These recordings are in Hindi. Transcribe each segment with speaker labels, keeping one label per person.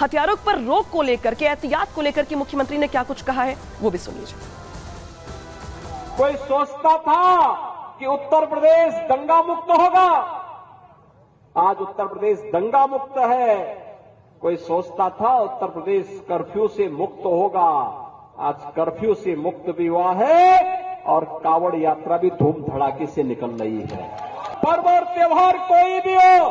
Speaker 1: हथियारों पर रोक को लेकर के, एहतियात को लेकर के मुख्यमंत्री ने क्या कुछ कहा है वो भी सुन लीजिए।
Speaker 2: कोई सोचता था कि उत्तर प्रदेश दंगा मुक्त होगा, आज उत्तर प्रदेश दंगा मुक्त है। कोई सोचता था उत्तर प्रदेश कर्फ्यू से मुक्त होगा, आज कर्फ्यू से मुक्त भी हुआ है और कावड़ यात्रा भी धूम धड़ाके से निकल रही है। पर्व और त्योहार कोई भी हो,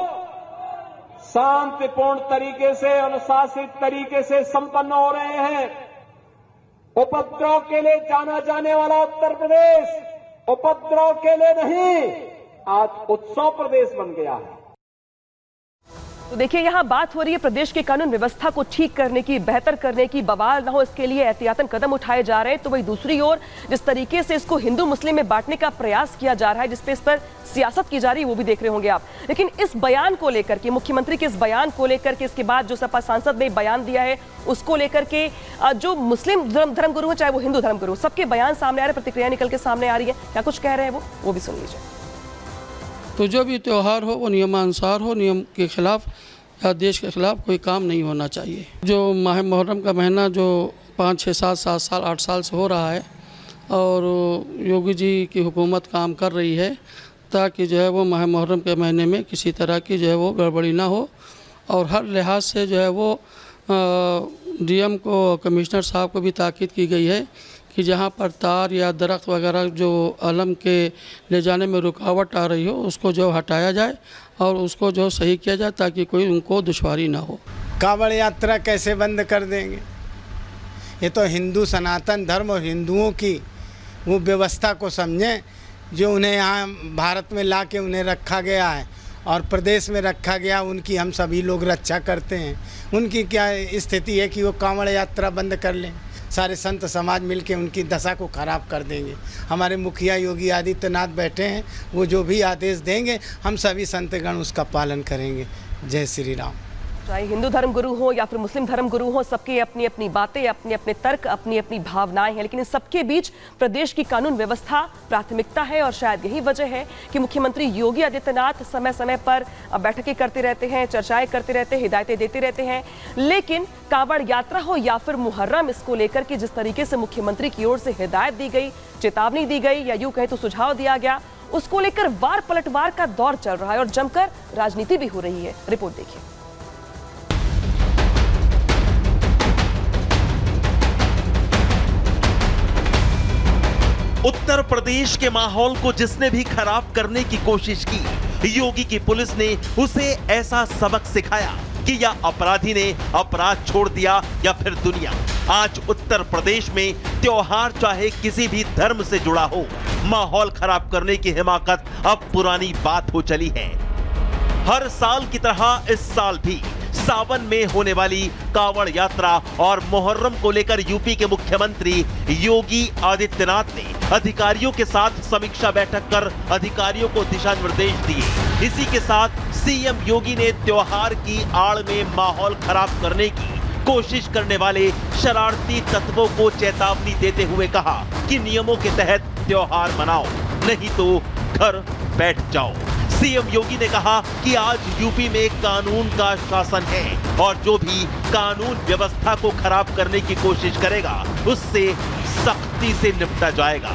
Speaker 2: शांतिपूर्ण तरीके से, अनुशासित तरीके से संपन्न हो रहे हैं। उपद्रव के लिए जाना जाने वाला उत्तर प्रदेश उपद्रव के लिए नहीं, आज उत्सव प्रदेश बन गया है।
Speaker 1: तो देखिए, यहां बात हो रही है प्रदेश की कानून व्यवस्था को ठीक करने की, बेहतर करने की, बवाल ना हो इसके लिए एहतियातन कदम उठाए जा रहे हैं। तो वही दूसरी ओर जिस तरीके से इसको हिंदू मुस्लिम में बांटने का प्रयास किया जा रहा है, जिसपे इस पर सियासत की जा रही है, वो भी देख रहे होंगे आप। लेकिन इस बयान को लेकर के, मुख्यमंत्री के इस बयान को लेकर के, इसके बाद जो सपा सांसद ने बयान दिया है उसको लेकर के, जो मुस्लिम धर्मगुरु है चाहे वो हिंदू धर्मगुरु, सबके बयान सामने आ रहे हैं, प्रतिक्रिया निकल के सामने आ रही है। क्या कुछ कह रहे हैं वो भी सुन लीजिए।
Speaker 3: तो जो भी त्यौहार हो वो नियमानुसार हो, नियम के खिलाफ या देश के खिलाफ कोई काम नहीं होना चाहिए। जो माह मुहर्रम का महीना जो 5, 6, 7 साल 8 साल से हो रहा है और योगी जी की हुकूमत काम कर रही है ताकि जो है वो माह मुहर्रम के महीने में किसी तरह की जो है वो गड़बड़ी ना हो, और हर लिहाज से जो है वो डीएम को, कमिश्नर साहब को भी ताकीद की गई है कि जहाँ पर तार या दरख्त वगैरह जो अलम के ले जाने में रुकावट आ रही हो उसको जो हटाया जाए और उसको जो सही किया जाए ताकि कोई उनको दुश्वारी ना हो।
Speaker 4: कावड़ यात्रा कैसे बंद कर देंगे? ये तो हिंदू सनातन धर्म और हिंदुओं की वो व्यवस्था को समझें जो उन्हें यहाँ भारत में ला के उन्हें रखा गया है और प्रदेश में रखा गया, उनकी हम सभी लोग रक्षा करते हैं। उनकी क्या स्थिति है कि वो कावड़ यात्रा बंद कर लें? सारे संत समाज मिलके उनकी दशा को खराब कर देंगे। हमारे मुखिया योगी आदित्यनाथ बैठे हैं, वो जो भी आदेश देंगे हम सभी संतगण उसका पालन करेंगे। जय श्री राम।
Speaker 1: चाहे हिंदू धर्म गुरु हो या फिर मुस्लिम धर्म गुरु हो, सबके अपनी अपनी बातें, अपने अपने तर्क, अपनी अपनी भावनाएं हैं, लेकिन इन सबके बीच प्रदेश की कानून व्यवस्था प्राथमिकता है। और शायद यही वजह है कि मुख्यमंत्री योगी आदित्यनाथ समय समय पर बैठकें करते रहते हैं, चर्चाएं करते रहते हैं, हिदायतें देते रहते हैं। लेकिन कावड़ यात्रा हो या फिर मुहर्रम, इसको लेकर के जिस तरीके से मुख्यमंत्री की ओर से हिदायत दी गई, चेतावनी दी गई या यूं कहे तो सुझाव दिया गया, उसको लेकर वार पलटवार का दौर चल रहा है और जमकर राजनीति भी हो रही है। रिपोर्ट देखिए।
Speaker 5: उत्तर प्रदेश के माहौल को जिसने भी खराब करने की कोशिश की, योगी की पुलिस ने उसे ऐसा सबक सिखाया कि या अपराधी ने अपराध छोड़ दिया या फिर दुनिया। आज उत्तर प्रदेश में त्योहार चाहे किसी भी धर्म से जुड़ा हो, माहौल खराब करने की हिमाकत अब पुरानी बात हो चली है। हर साल की तरह इस साल भी सावन में होने वाली कावड़ यात्रा और मुहर्रम को लेकर यूपी के मुख्यमंत्री योगी आदित्यनाथ ने अधिकारियों के साथ समीक्षा बैठक कर अधिकारियों को दिशा निर्देश दिए। इसी के साथ सीएम योगी ने त्योहार की आड़ में माहौल खराब करने की कोशिश करने वाले शरारती तत्वों को चेतावनी देते हुए कहा कि नियमों के तहत त्योहार मनाओ, नहीं तो घर बैठ जाओ। सीएम योगी ने कहा कि आज यूपी में कानून का शासन है और जो भी कानून व्यवस्था को खराब करने की कोशिश करेगा उससे सख्ती से निपटा जाएगा।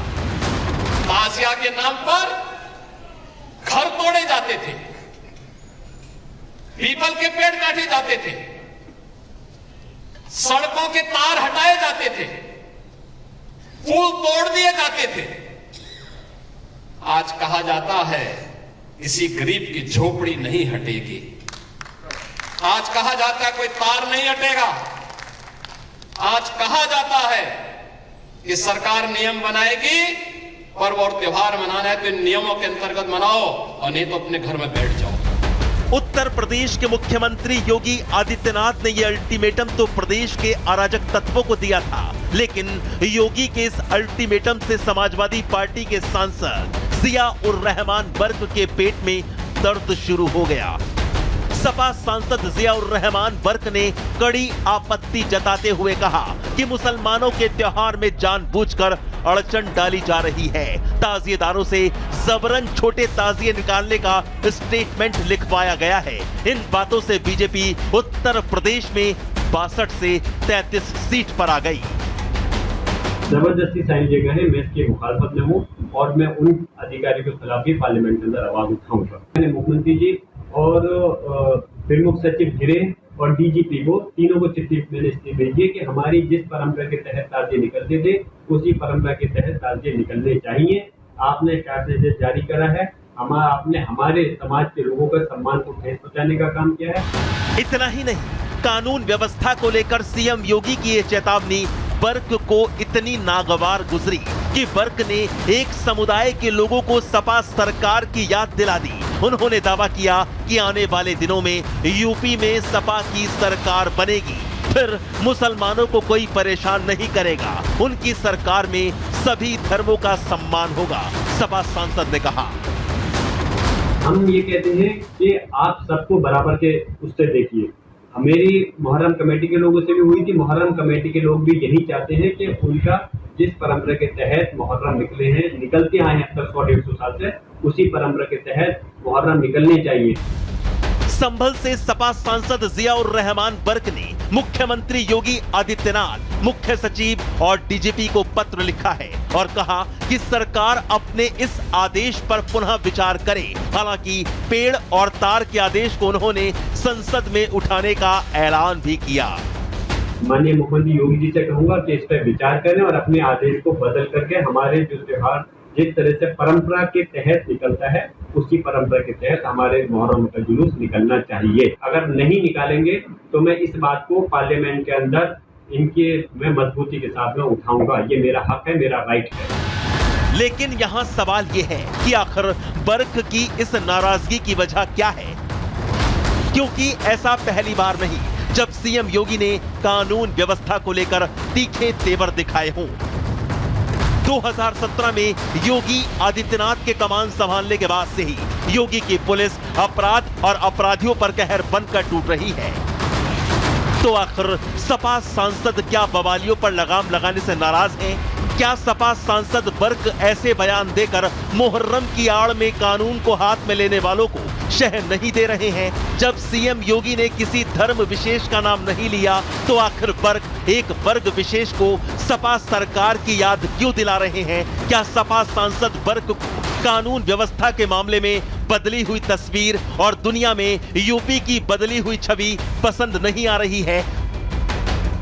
Speaker 6: ताजिया के नाम पर घर तोड़े जाते थे, पीपल के पेड़ काटे जाते थे, सड़कों के तार हटाए जाते थे, पुल तोड़ दिए जाते थे। आज कहा जाता है किसी गरीब की झोपड़ी नहीं हटेगी। आज कहा जाता है कोई तार नहीं हटेगा। आज कहा जाता है कि सरकार नियम बनाएगी, पर्व और त्योहार मनाना है तो इन नियमों के अंतर्गत मनाओ और नहीं तो अपने घर में बैठ जाओ।
Speaker 5: उत्तर प्रदेश के मुख्यमंत्री योगी आदित्यनाथ ने यह अल्टीमेटम तो प्रदेश के अराजक तत्वों को दिया था, लेकिन योगी के इस अल्टीमेटम से समाजवादी पार्टी के सांसद जिया-उर-रहमान वर्क के पेट में दर्द शुरू हो गया। सपा सांसद जिया-उर-रहमान वर्क ने कड़ी आपत्ति जताते हुए कहा कि मुसलमानों के त्योहार में जानबूझकर अड़चन डाली जा रही है। ताजिएदारों से जबरन छोटे ताजिए निकालने का स्टेटमेंट लिखवाया गया है। इन बातों से बीजेपी उत्तर प्रदेश में 62 से 33 सीट पर आ गई।
Speaker 7: जबरदस्ती साइन किए गए हैं, मैं इसकी मुखालफत में हूँ और मैं उन अधिकारियों के खिलाफ भी पार्लियामेंट के अंदर आवाज उठाऊंगा। मैंने मुख्यमंत्री जी और प्रमुख सचिव गृह और डीजीपी को तीनों को चिट्ठी मैंने इसलिए भेजी है कि हमारी जिस परंपरा के तहत ताजिए निकलते थे उसी परंपरा के तहत ताजिए निकलने चाहिए। आपने चार्ज जारी करा है, आपने हमारे समाज के लोगों का सम्मान को ठेस पहुंचाने का काम किया है।
Speaker 5: इतना ही नहीं, कानून व्यवस्था को लेकर सीएम योगी की ये चेतावनी बर्क को इतनी नागवार गुजरी कि बर्क ने एक समुदाय के लोगों को सपा सरकार की याद दिला दी। उन्होंने दावा किया कि आने वाले दिनों में यूपी में सपा की सरकार बनेगी, फिर मुसलमानों को कोई परेशान नहीं करेगा, उनकी सरकार में सभी धर्मों का सम्मान होगा। सपा सांसद ने कहा,
Speaker 7: हम ये कहते हैं कि आप सबको बराबर के उससे देखिए। मेरी मुहर्रम कमेटी के लोगों से भी हुई थी, मुहर्रम कमेटी के लोग भी यही चाहते हैं कि उनका जिस परंपरा के तहत मुहर्रम निकलते आए हैं 100-150 साल से, उसी परंपरा के तहत मुहर्रम निकलने चाहिए।
Speaker 5: संभल से सपा सांसद जियाउर रहमान बर्क ने मुख्यमंत्री योगी आदित्यनाथ, मुख्य सचिव और डीजीपी को पत्र लिखा है और कहा कि सरकार अपने इस आदेश पर पुनः विचार करे। हालांकि पेड़ और तार के आदेश को उन्होंने संसद में उठाने का ऐलान भी किया।
Speaker 7: माननीय मुख्यमंत्री योगी जी से कहूंगा कि इस पर विचार करें और अपने आदेश को बदल करके हमारे जो त्योहार जिस तरह से परंपरा के तहत निकलता है उसी परंपरा के तहत हमारे मुहर्रम का जुलूस निकलना चाहिए। अगर नहीं निकालेंगे तो मैं इस बात को पार्लियामेंट के अंदर मैं मजबूती के साथ में उठाऊंगा। ये मेरा हक है, मेरा राइट है।
Speaker 5: लेकिन यहाँ सवाल ये है कि आखिर बर्क की इस नाराजगी की वजह क्या है, क्योंकि ऐसा पहली बार नहीं जब सीएम योगी ने कानून व्यवस्था को लेकर तीखे तेवर दिखाए हों। 2017 में योगी आदित्यनाथ के कमान संभालने के बाद से ही योगी की पुलिस अपराध और अपराधियों पर कहर बनकर टूट रही है। तो आखिर सपा सांसद क्या बवालियों पर लगाम लगाने से नाराज हैं? क्या सपा सांसद बर्क ऐसे बयान देकर मुहर्रम की आड़ में कानून को हाथ में लेने वालों को शह नहीं दे रहे हैं? जब सीएम योगी ने किसी धर्म विशेष का नाम नहीं लिया तो आखिर बर्क एक वर्ग विशेष को सपा सरकार की याद क्यों दिला रहे हैं? क्या सपा सांसद बर्क को कानून व्यवस्था के मामले में बदली हुई तस्वीर और दुनिया में यूपी की बदली हुई छवि पसंद नहीं आ रही है?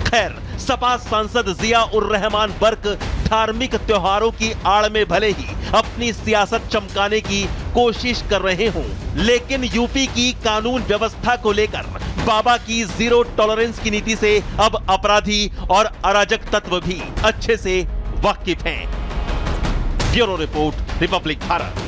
Speaker 5: खैर, सपा सांसद जियाउर रहमान बर्क धार्मिक त्योहारों की आड़ में भले ही अपनी सियासत चमकाने की कोशिश कर रहे हों, लेकिन यूपी की कानून व्यवस्था को लेकर बाबा की जीरो टॉलरेंस की नीति से अब अपराधी और अराजक तत्व भी अच्छे से वाकिफ हैं। Bureau report, Republic Bharat.